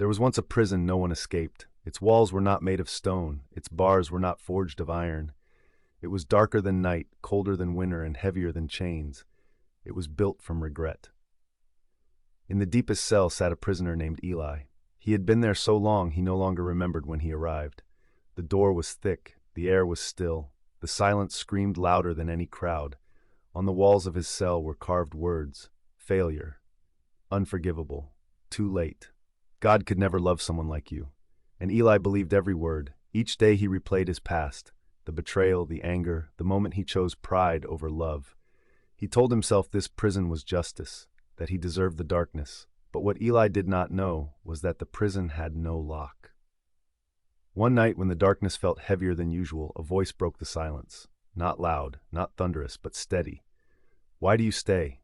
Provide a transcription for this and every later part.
There was once a prison no one escaped. Its walls were not made of stone, its bars were not forged of iron. It was darker than night, colder than winter, and heavier than chains. It was built from regret. In the deepest cell sat a prisoner named Eli. He had been there so long he no longer remembered when he arrived. The door was thick, the air was still, the silence screamed louder than any crowd. On the walls of his cell were carved words: failure, unforgivable, too late. God could never love someone like you. And Eli believed every word. Each day he replayed his past, the betrayal, the anger, the moment he chose pride over love. He told himself this prison was justice, that he deserved the darkness. But what Eli did not know was that the prison had no lock. One night when the darkness felt heavier than usual, a voice broke the silence. Not loud, not thunderous, but steady. "Why do you stay?"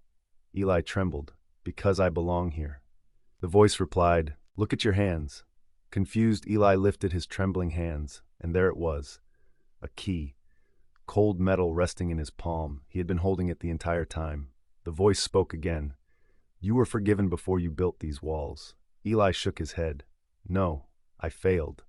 Eli trembled. "Because I belong here." The voice replied, "Look at your hands." Confused, Eli lifted his trembling hands, and there it was, a key. Cold metal resting in his palm. He had been holding it the entire time. The voice spoke again. "You were forgiven before you built these walls." Eli shook his head. "No, I failed."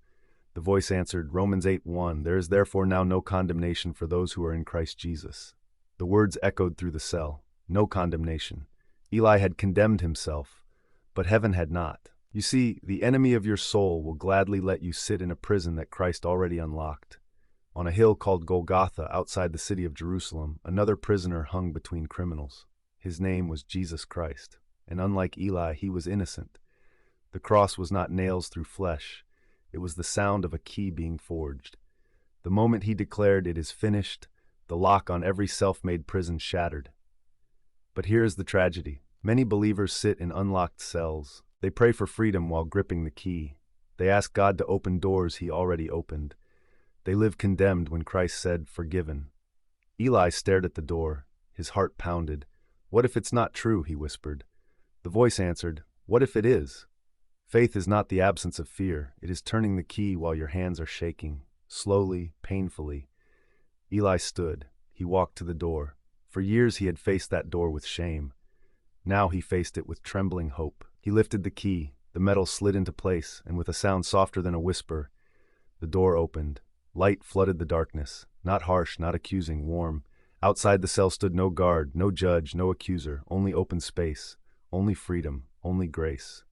The voice answered, Romans 8:1, "There is therefore now no condemnation for those who are in Christ Jesus." The words echoed through the cell. No condemnation. Eli had condemned himself, but heaven had not. You see, the enemy of your soul will gladly let you sit in a prison that Christ already unlocked. On a hill called Golgotha, outside the city of Jerusalem, another prisoner hung between criminals. His name was Jesus Christ, and unlike Eli, he was innocent. The cross was not nails through flesh. It was the sound of a key being forged. The moment he declared, "It is finished," the lock on every self-made prison shattered. But here is the tragedy. Many believers sit in unlocked cells. They pray for freedom while gripping the key. They ask God to open doors he already opened. They live condemned when Christ said, "Forgiven." Eli stared at the door. His heart pounded. "What if it's not true?" he whispered. The voice answered, "What if it is?" Faith is not the absence of fear. It is turning the key while your hands are shaking, slowly, painfully. Eli stood. He walked to the door. For years he had faced that door with shame. Now he faced it with trembling hope. He lifted the key. The metal slid into place, and with a sound softer than a whisper, the door opened. Light flooded the darkness. Not harsh, not accusing, warm. Outside the cell stood no guard, no judge, no accuser, only open space, only freedom, only grace.